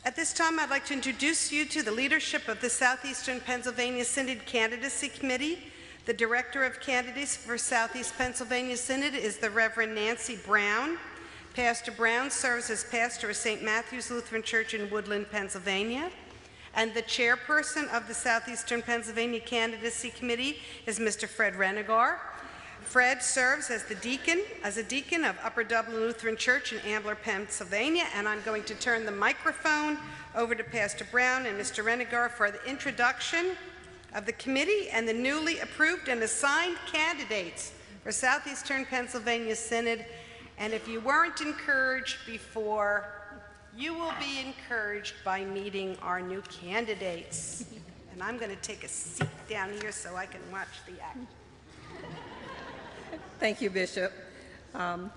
At this time, I'd like to introduce you to the leadership of the Southeastern Pennsylvania Synod Candidacy Committee. The Director of Candidacy for Southeast Pennsylvania Synod is the Reverend Nancy Brown. Pastor Brown serves as pastor of St. Matthew's Lutheran Church in Woodland, Pennsylvania. And the chairperson of the Southeastern Pennsylvania Candidacy Committee is Mr. Fred Renegar. Fred serves as a deacon of Upper Dublin Lutheran Church in Ambler, Pennsylvania, and I'm going to turn the microphone over to Pastor Brown and Mr. Renegar for the introduction of the committee and the newly approved and assigned candidates for Southeastern Pennsylvania Synod. And if you weren't encouraged before, you will be encouraged by meeting our new candidates. And I'm going to take a seat down here so I can watch the act. Thank you, Bishop. On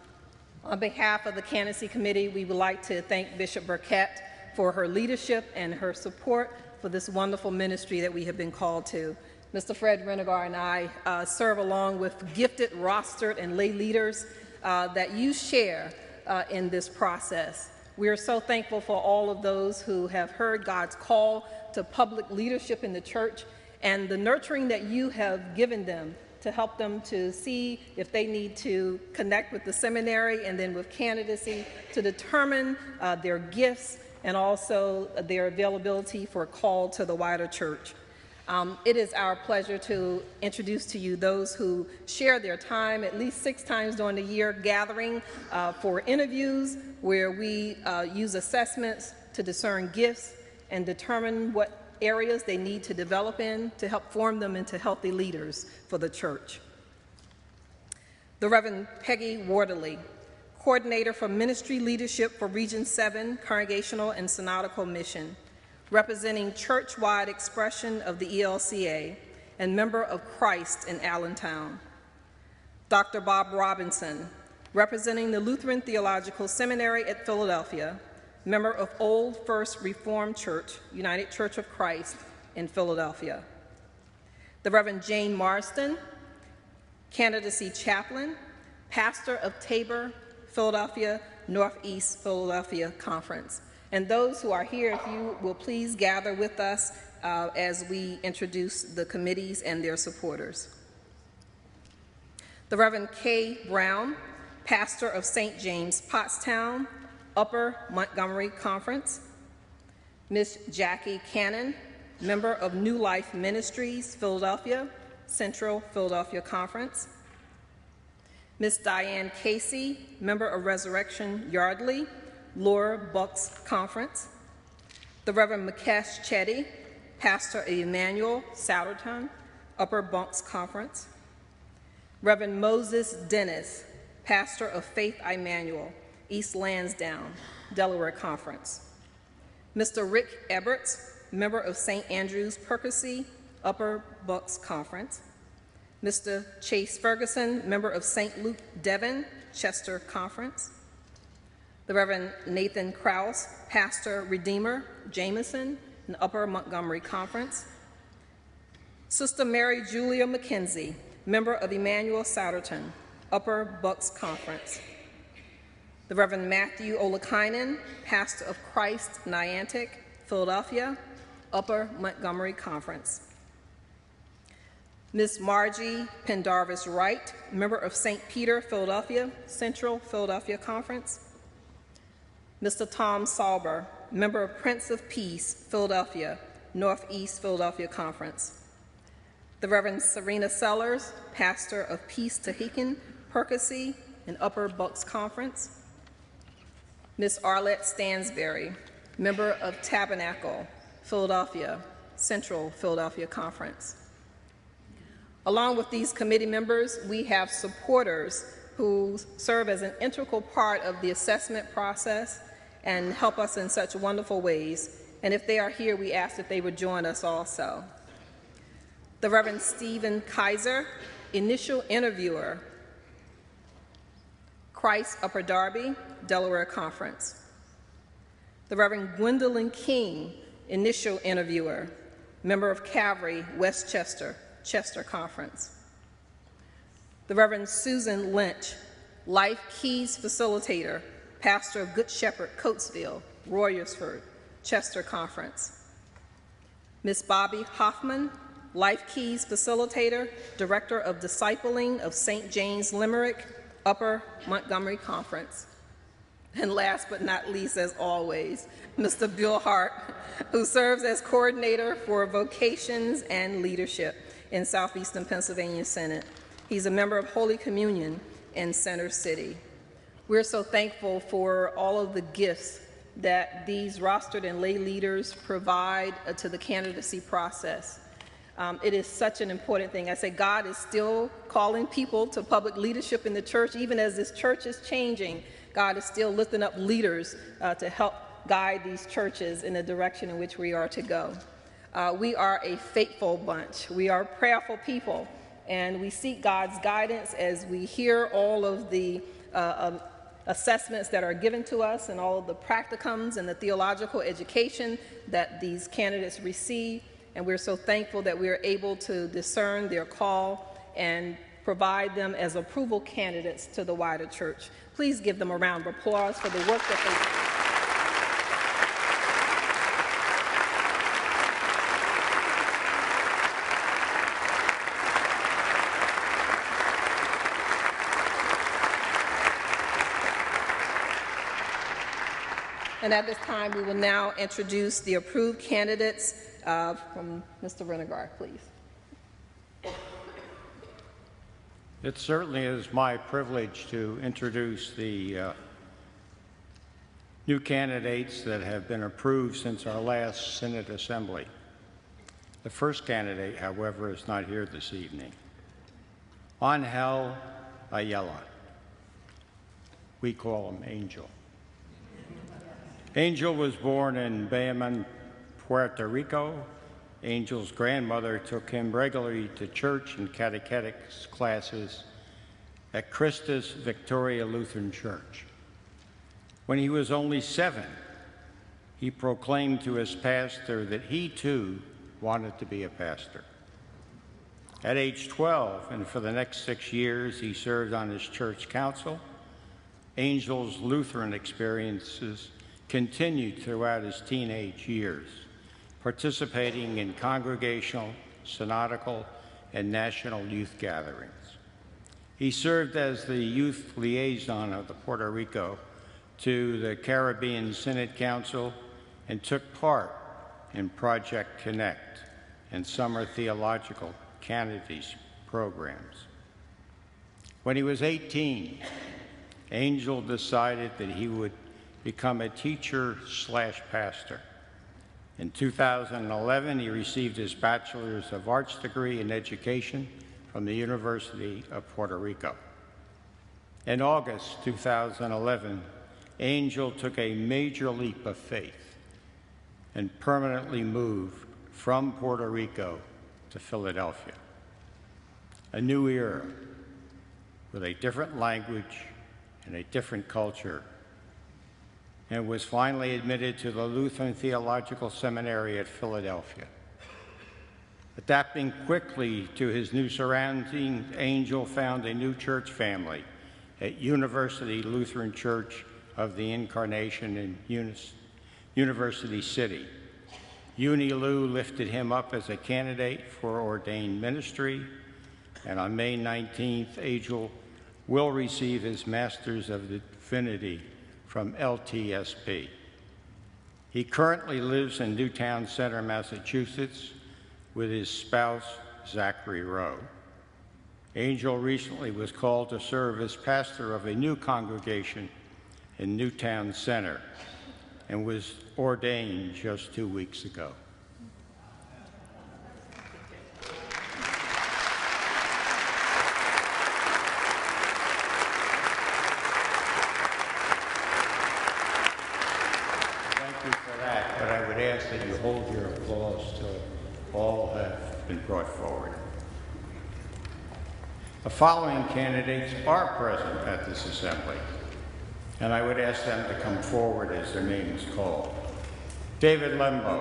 behalf of the Candidacy Committee, we would like to thank Bishop Burkett for her leadership and her support for this wonderful ministry that we have been called to. Mr. Fred Renegar and I serve along with gifted, rostered, and lay leaders that you share in this process. We are so thankful for all of those who have heard God's call to public leadership in the church and the nurturing that you have given them to help them to see if they need to connect with the seminary and then with candidacy to determine their gifts and also their availability for a call to the wider church. It is our pleasure to introduce to you those who share their time at least 6 times during the year gathering for interviews where we use assessments to discern gifts and determine what areas they need to develop in to help form them into healthy leaders for the church. The Reverend Peggy Waterley, Coordinator for Ministry Leadership for Region 7 Congregational and Synodical Mission, representing church-wide expression of the ELCA and member of Christ in Allentown. Dr. Bob Robinson, representing the Lutheran Theological Seminary at Philadelphia, member of Old First Reformed Church, United Church of Christ in Philadelphia. The Reverend Jane Marston, Candidacy Chaplain, pastor of Tabor, Philadelphia, Northeast Philadelphia Conference. And those who are here, if you will please gather with us as we introduce the committees and their supporters. The Reverend Kay Brown, pastor of St. James Pottstown, Upper Montgomery Conference. Ms. Jackie Cannon, member of New Life Ministries, Philadelphia, Central Philadelphia Conference. Ms. Diane Casey, member of Resurrection Yardley, Lower Bucks Conference. The Reverend Mukesh Chetty, pastor of Emmanuel Souderton, Upper Bucks Conference. Reverend Moses Dennis, pastor of Faith Emmanuel, East Lansdowne, Delaware Conference. Mr. Rick Eberts, member of St. Andrew's Percy, Upper Bucks Conference. Mr. Chase Ferguson, member of St. Luke Devon, Chester Conference. The Reverend Nathan Krause, pastor Redeemer, Jameson, and Upper Montgomery Conference. Sister Mary Julia McKenzie, member of Emmanuel Souderton, Upper Bucks Conference. The Reverend Matthew Olakainen, pastor of Christ Niantic, Philadelphia, Upper Montgomery Conference. Ms. Margie Pendarvis Wright, member of St. Peter, Philadelphia, Central Philadelphia Conference. Mr. Tom Sauber, member of Prince of Peace, Philadelphia, Northeast Philadelphia Conference. The Reverend Serena Sellers, pastor of Peace Tahican, Percy, and Upper Bucks Conference. Ms. Arlette Stansberry, member of Tabernacle, Philadelphia, Central Philadelphia Conference. Along with these committee members, we have supporters who serve as an integral part of the assessment process and help us in such wonderful ways. And if they are here, we ask that they would join us also. The Reverend Stephen Kaiser, initial interviewer, Christ Upper Darby, Delaware Conference. The Reverend Gwendolyn King, initial interviewer, member of Calvary, Westchester, Chester Conference. The Reverend Susan Lynch, Life Keys facilitator, pastor of Good Shepherd, Coatesville, Royersford, Chester Conference. Ms. Bobby Hoffman, Life Keys Facilitator, Director of Discipling of St. James Limerick, Upper Montgomery Conference. And last but not least, as always, Mr. Bill Hart, who serves as Coordinator for Vocations and Leadership in Southeastern Pennsylvania Synod. He's a member of Holy Communion in Center City. We're so thankful for all of the gifts that these rostered and lay leaders provide to the candidacy process. It is such an important thing. I say God is still calling people to public leadership in the church. Even as this church is changing, God is still lifting up leaders to help guide these churches in the direction in which we are to go. We are a faithful bunch. We are prayerful people, and we seek God's guidance as we hear all of the assessments that are given to us and all of the practicums and the theological education that these candidates receive. And we're so thankful that we are able to discern their call and provide them as approval candidates to the wider church. Please give them a round of applause for the work that they do. And at this time, we will now introduce the approved candidates from Mr. Renegard, please. It certainly is my privilege to introduce the new candidates that have been approved since our last Synod Assembly. The first candidate, however, is not here this evening. Angel Ayala. We call him Angel. Angel was born in Bayamon, Puerto Rico. Angel's grandmother took him regularly to church and catechetics classes at Christus Victoria Lutheran Church. When he was only 7, he proclaimed to his pastor that he too wanted to be a pastor. At age 12, and for the next 6 years, he served on his church council. Angel's Lutheran experiences continued throughout his teenage years, participating in congregational, synodical, and national youth gatherings. He served as the youth liaison of the Puerto Rico to the Caribbean Synod Council and took part in Project Connect and summer theological candidacy programs. When he was 18, Angel decided that he would become a teacher/pastor. In 2011, he received his Bachelor's of Arts degree in education from the University of Puerto Rico. In August 2011, Angel took a major leap of faith and permanently moved from Puerto Rico to Philadelphia. A new era with a different language and a different culture, and was finally admitted to the Lutheran Theological Seminary at Philadelphia. Adapting quickly to his new surroundings, Angel found a new church family at University Lutheran Church of the Incarnation in University City. UniLu lifted him up as a candidate for ordained ministry, and on May 19th, Angel will receive his Master's of Divinity from LTSP. He currently lives in Newtown Center, Massachusetts, with his spouse, Zachary Rowe. Angel recently was called to serve as pastor of a new congregation in Newtown Center and was ordained just 2 weeks ago. That you hold your applause till all have been brought forward. The following candidates are present at this assembly, and I would ask them to come forward as their name is called. David Lembo.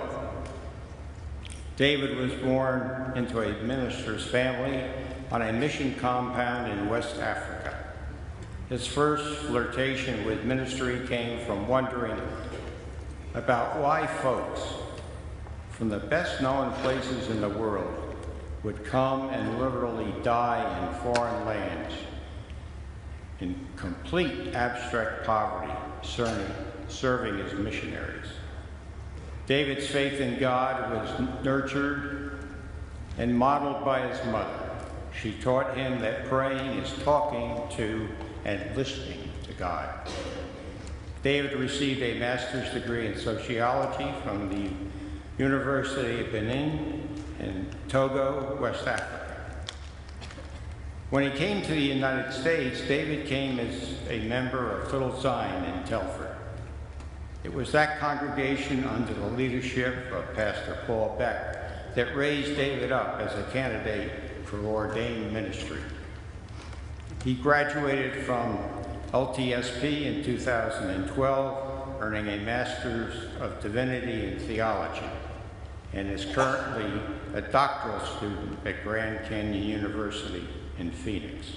David was born into a minister's family on a mission compound in West Africa. His first flirtation with ministry came from wandering about why folks from the best known places in the world would come and literally die in foreign lands in complete abstract poverty, serving as missionaries. David's faith in God was nurtured and modeled by his mother. She taught him that praying is talking to and listening to God. David received a master's degree in sociology from the University of Benin in Togo, West Africa. When he came to the United States, David came as a member of Little Zion in Telford. It was that congregation under the leadership of Pastor Paul Beck that raised David up as a candidate for ordained ministry. He graduated from LTSP in 2012, earning a Master's of Divinity in Theology, and is currently a doctoral student at Grand Canyon University in Phoenix.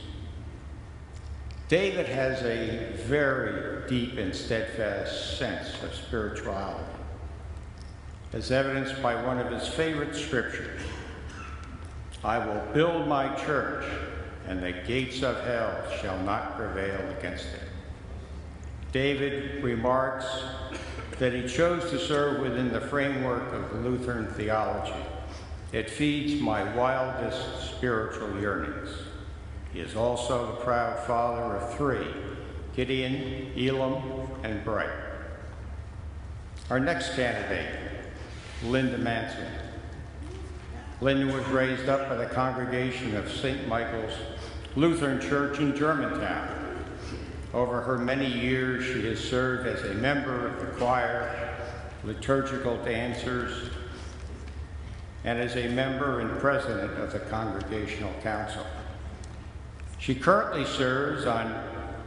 David has a very deep and steadfast sense of spirituality, as evidenced by one of his favorite scriptures: "I will build my church, and the gates of hell shall not prevail against it." David remarks that he chose to serve within the framework of Lutheran theology. "It feeds my wildest spiritual yearnings." He is also the proud father of 3, Gideon, Elam, and Bright. Our next candidate, Linda Manson. Linda was raised up by the congregation of St. Michael's Lutheran Church in Germantown. Over her many years, she has served as a member of the choir, liturgical dancers, and as a member and president of the Congregational Council. She currently serves on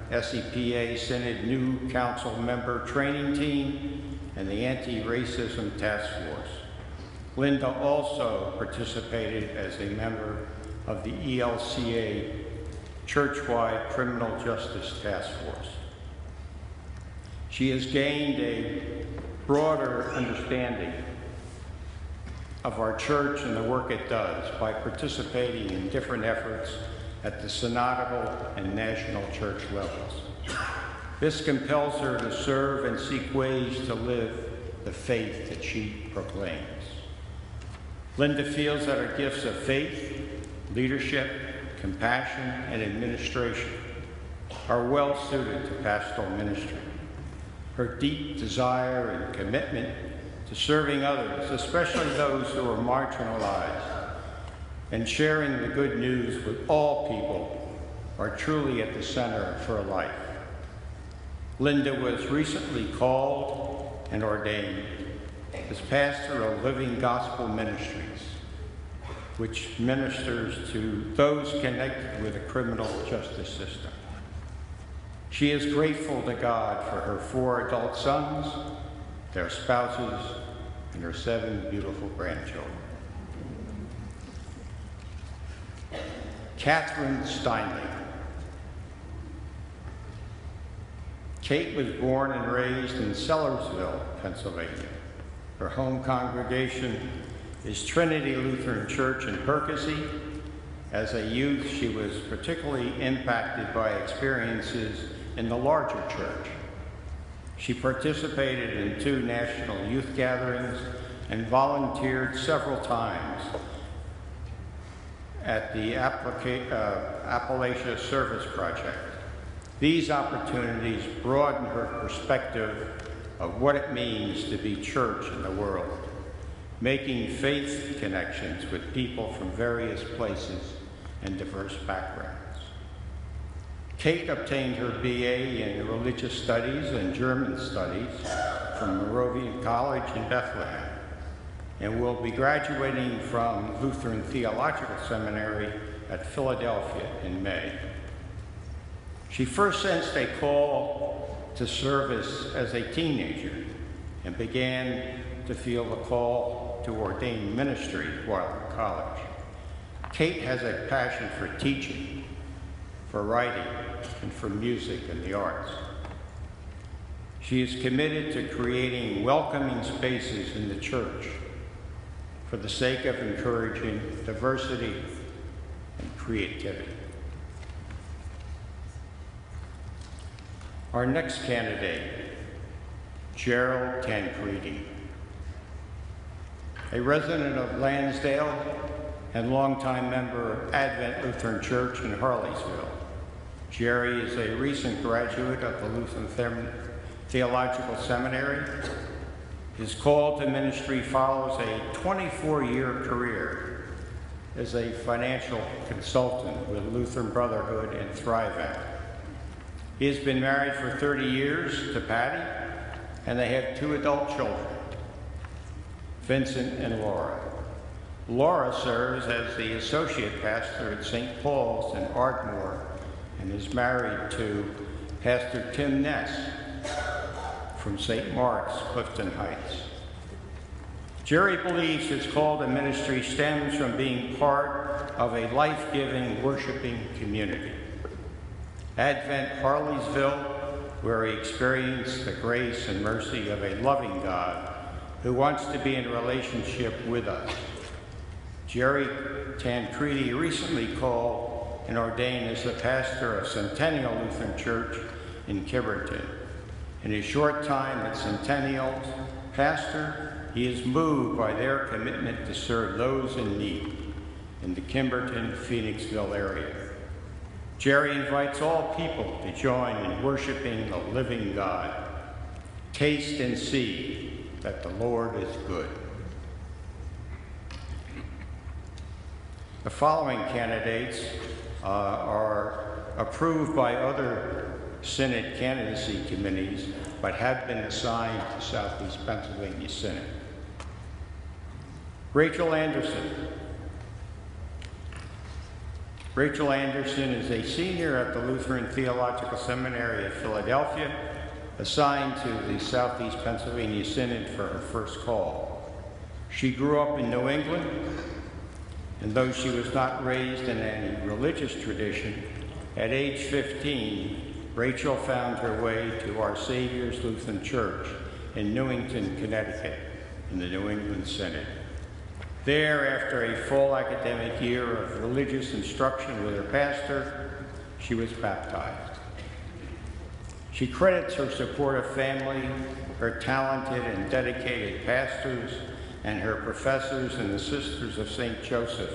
SEPA Synod New Council Member Training Team and the Anti-Racism Task Force. Linda also participated as a member of the ELCA Churchwide Criminal Justice Task Force. She has gained a broader understanding of our church and the work it does by participating in different efforts at the synodical and national church levels. This compels her to serve and seek ways to live the faith that she proclaims. Linda feels that her gifts of faith, leadership, compassion, and administration are well suited to pastoral ministry. Her deep desire and commitment to serving others, especially those who are marginalized, and sharing the good news with all people are truly at the center of her life. Linda was recently called and ordained as pastor of Living Gospel Ministries, which ministers to those connected with the criminal justice system. She is grateful to God for her 4 adult sons, their spouses, and her 7 beautiful grandchildren. Catherine Steinman. Kate was born and raised in Sellersville, Pennsylvania. Her home congregation is Trinity Lutheran Church in Percy. As a youth, she was particularly impacted by experiences in the larger church. She participated in 2 national youth gatherings and volunteered several times at the Appalachia Service Project. These opportunities broaden her perspective of what it means to be church in the world, making faith connections with people from various places and diverse backgrounds. Kate obtained her BA in Religious Studies and German Studies from Moravian College in Bethlehem, and will be graduating from Lutheran Theological Seminary at Philadelphia in May. She first sensed a call to service as a teenager and began to feel the call to ordain ministry while in college. Kate has a passion for teaching, for writing, and for music and the arts. She is committed to creating welcoming spaces in the church for the sake of encouraging diversity and creativity. Our next candidate, Gerald Tancredi, a resident of Lansdale and longtime member of Advent Lutheran Church in Harleysville. Jerry is a recent graduate of the Lutheran Theological Seminary. His call to ministry follows a 24-year career as a financial consultant with Lutheran Brotherhood and Thrive Act. He has been married for 30 years to Patty, and they have 2 adult children, Vincent and Laura. Laura serves as the associate pastor at St. Paul's in Ardmore and is married to Pastor Tim Ness from St. Mark's, Clifton Heights. Jerry believes his call to ministry stems from being part of a life-giving, worshiping community. Advent Harleysville, where he experienced the grace and mercy of a loving God who wants to be in relationship with us. Jerry Tancredi recently called and ordained as the pastor of Centennial Lutheran Church in Kimberton. In his short time at Centennial's pastor, he is moved by their commitment to serve those in need in the Kimberton-Phoenixville area. Jerry invites all people to join in worshiping the living God. Taste and see that the Lord is good. The following candidates are approved by other Synod candidacy committees, but have been assigned to Southeast Pennsylvania Synod. Rachel Anderson. Rachel Anderson is a senior at the Lutheran Theological Seminary of Philadelphia, assigned to the Southeast Pennsylvania Synod for her first call. She grew up in New England, and though she was not raised in any religious tradition, at age 15, Rachel found her way to Our Savior's Lutheran Church in Newington, Connecticut, in the New England Synod. There, after a full academic year of religious instruction with her pastor, she was baptized. She credits her supportive family, her talented and dedicated pastors, and her professors and the Sisters of St. Joseph.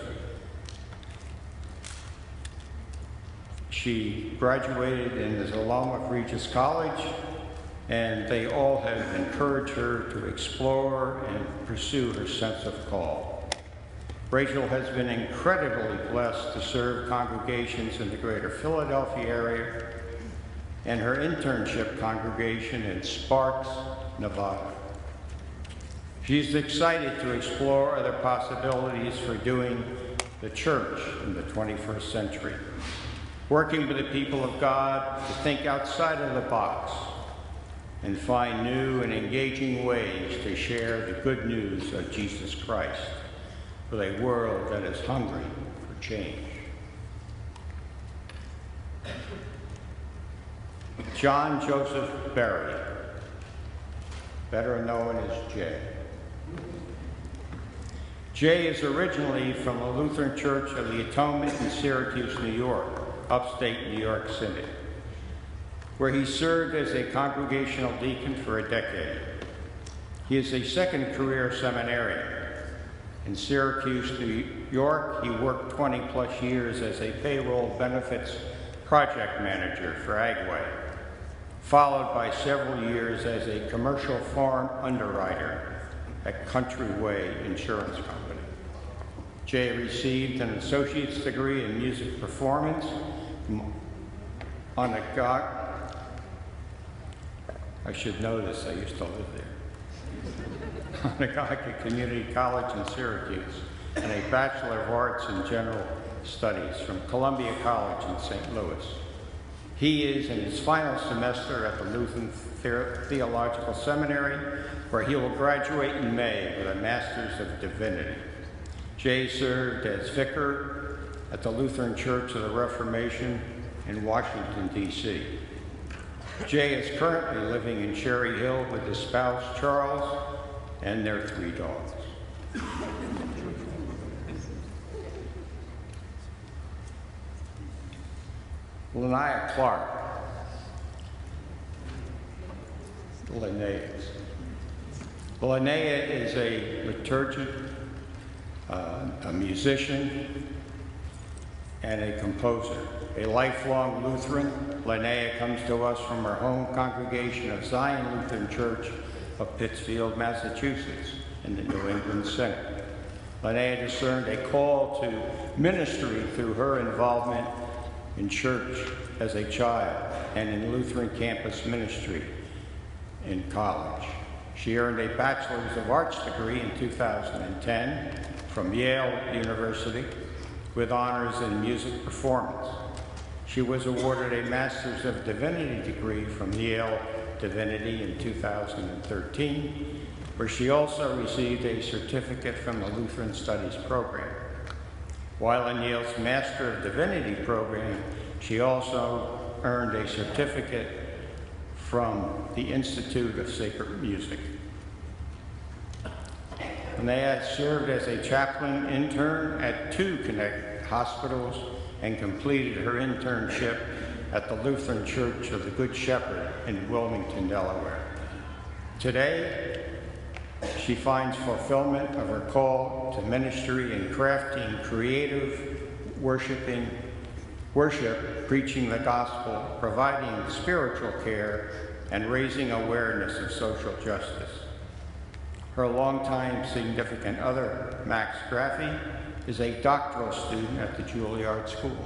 She graduated and is an alum of Regis College, and they all have encouraged her to explore and pursue her sense of call. Rachel has been incredibly blessed to serve congregations in the greater Philadelphia area and her internship congregation in Sparks, Nevada. She's excited to explore other possibilities for doing the church in the 21st century, working with the people of God to think outside of the box and find new and engaging ways to share the good news of Jesus Christ with a world that is hungry for change. John Joseph Berry, better known as Jay. Jay is originally from the Lutheran Church of the Atonement in Syracuse, New York, upstate New York City, where he served as a congregational deacon for a decade. He is a second career seminarian. In Syracuse, New York, he worked 20-plus years as a payroll benefits project manager for Agway, followed by several years as a commercial farm underwriter at Countryway Insurance Company. Jay received an associate's degree in music performance from I should know this, I used to live there. Onondaga Community College in Syracuse, and a Bachelor of Arts in General Studies from Columbia College in St. Louis. He is in his final semester at the Lutheran Theological Seminary, where he will graduate in May with a Master's of Divinity. Jay served as vicar at the Lutheran Church of the Reformation in Washington, D.C. Jay is currently living in Cherry Hill with his spouse, Charles, and their 3 dogs. Linnea Clark. Linnea is a liturgian, a musician, and a composer. A lifelong Lutheran, Linnea comes to us from her home congregation of Zion Lutheran Church of Pittsfield, Massachusetts, in the New England Synod. Linnea discerned a call to ministry through her involvement in church as a child and in Lutheran campus ministry in college. She earned a Bachelor's of Arts degree in 2010 from Yale University with honors in music performance. She was awarded a Master's of Divinity degree from Yale Divinity in 2013, where she also received a certificate from the Lutheran Studies program. While in Yale's Master of Divinity program, she also earned a certificate from the Institute of Sacred Music. Linnea served as a chaplain intern at 2 Connecticut hospitals and completed her internship at the Lutheran Church of the Good Shepherd in Wilmington, Delaware. Today, she finds fulfillment of her call to ministry in crafting creative, worship, preaching the gospel, providing spiritual care, and raising awareness of social justice. Her longtime significant other, Max Graffey, is a doctoral student at the Juilliard School.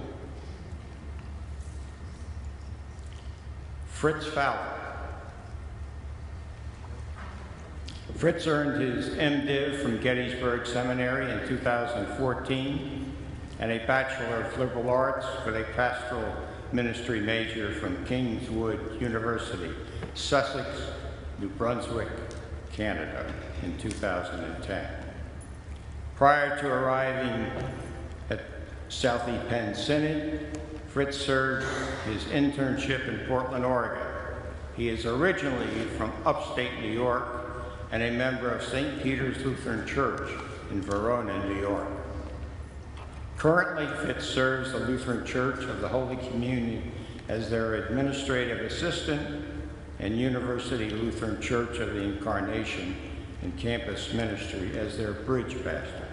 Fritz Fowler. Fritz earned his MDiv from Gettysburg Seminary in 2014 and a Bachelor of Liberal Arts with a pastoral ministry major from Kingswood University, Sussex, New Brunswick, Canada, in 2010. Prior to arriving at Southeast Penn Synod, Fritz served his internship in Portland, Oregon. He is originally from upstate New York and a member of St. Peter's Lutheran Church in Verona, New York. Currently, Fritz serves the Lutheran Church of the Holy Communion as their administrative assistant and University Lutheran Church of the Incarnation and campus ministry as their bridge pastor.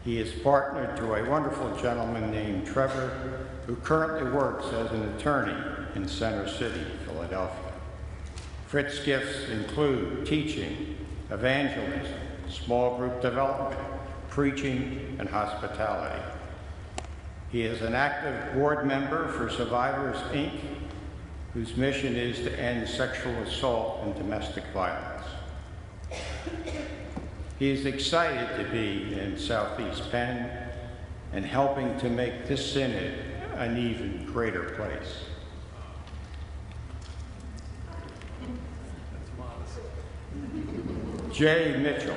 He is partnered to a wonderful gentleman named Trevor, who currently works as an attorney in Center City, Philadelphia. Fritz's gifts include teaching, evangelism, small group development, preaching, and hospitality. He is an active board member for Survivors, Inc., whose mission is to end sexual assault and domestic violence. He is excited to be in Southeast Penn and helping to make this synod an even greater place. Jay Mitchell.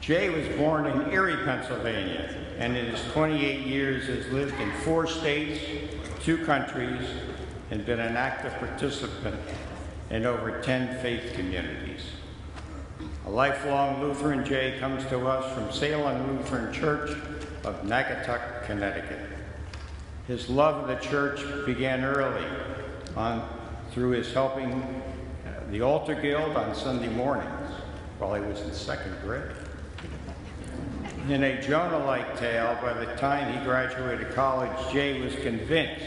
Jay was born in Erie, Pennsylvania, and in his 28 years has lived in 4 states, 2 countries, and been an active participant in over 10 faith communities. A lifelong Lutheran, Jay comes to us from Salem Lutheran Church of Naugatuck, Connecticut. His love of the church began early on through his helping the Altar Guild on Sunday mornings while he was in 2nd grade. In a Jonah-like tale, by the time he graduated college, Jay was convinced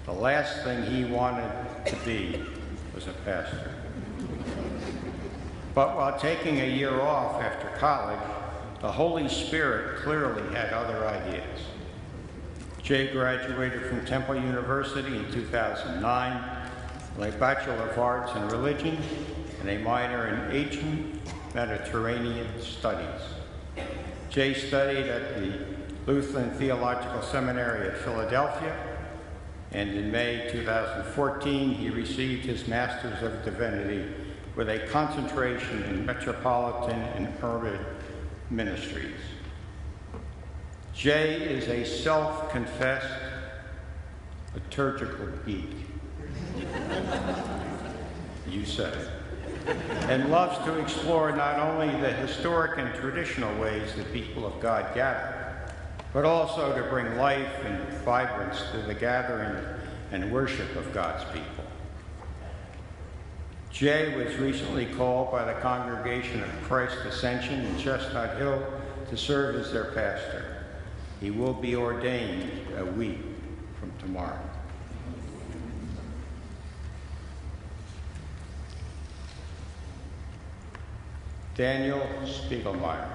the last thing he wanted to be was a pastor. But while taking a year off after college, the Holy Spirit clearly had other ideas. Jay graduated from Temple University in 2009 with a Bachelor of Arts in Religion and a minor in Ancient Mediterranean Studies. Jay studied at the Lutheran Theological Seminary at Philadelphia, and in May 2014, he received his Master's of Divinity with a concentration in Metropolitan and Urban Ministries. Jay is a self-confessed liturgical geek. You said it. And loves to explore not only the historic and traditional ways that people of God gather, but also to bring life and vibrance to the gathering and worship of God's people. Jay was recently called by the Congregation of Christ Ascension in Chestnut Hill to serve as their pastor. He will be ordained a week from tomorrow. Daniel Spiegelmeyer.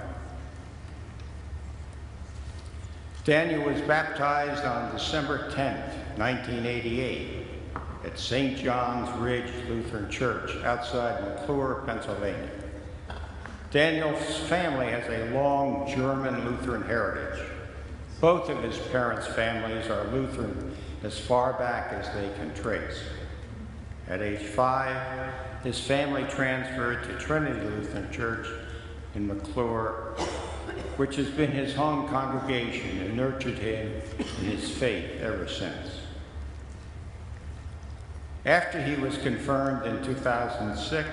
Daniel was baptized on December 10th, 1988 at St. John's Ridge Lutheran Church outside McClure, Pennsylvania. Daniel's family has a long German Lutheran heritage. Both of his parents' families are Lutheran as far back as they can trace. At age 5, his family transferred to Trinity Lutheran Church in McClure, which has been his home congregation and nurtured him in his faith ever since. After he was confirmed in 2006,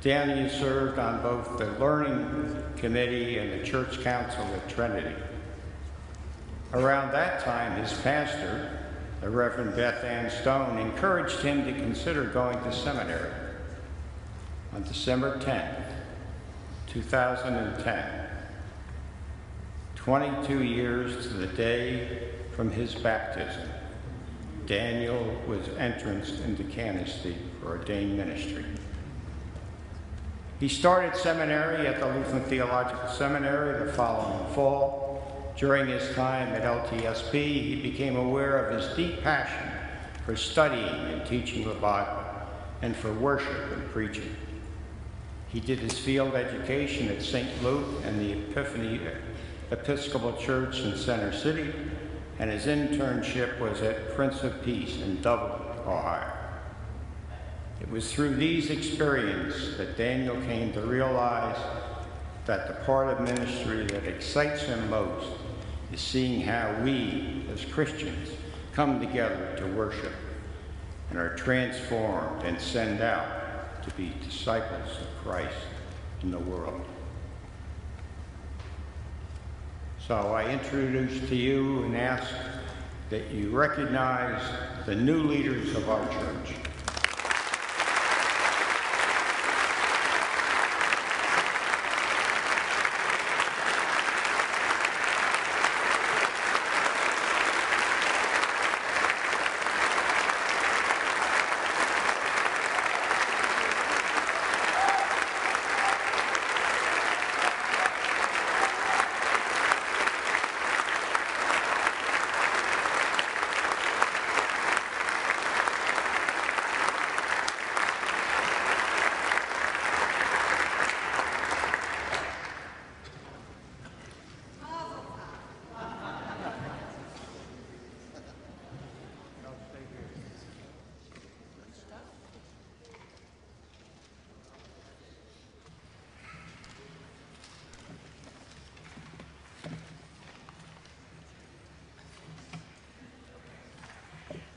Daniel served on both the Learning Committee and the Church Council at Trinity. Around that time, his pastor, the Reverend Beth Ann Stone, encouraged him to consider going to seminary. On December 10th, 2010, 22 years to the day from his baptism, Daniel was entranced into candidacy for ordained ministry. He started seminary at the Lutheran Theological Seminary the following fall. During his time at LTSP, he became aware of his deep passion for studying and teaching the Bible and for worship and preaching. He did his field education at St. Luke and the Epiphany Episcopal Church in Center City, and his internship was at Prince of Peace in Dublin, Ohio. It was through these experiences that Daniel came to realize that the part of ministry that excites him most is seeing how we, as Christians, come together to worship and are transformed and sent out to be disciples of Christ in the world. So I introduce to you and ask that you recognize the new leaders of our church.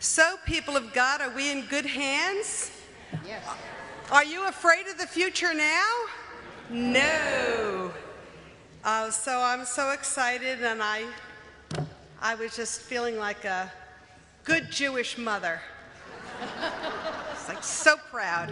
So, people of God, are we in good hands? Yes. Are you afraid of the future now? No. So I'm so excited, and I was just feeling like a good Jewish mother. It's like so proud.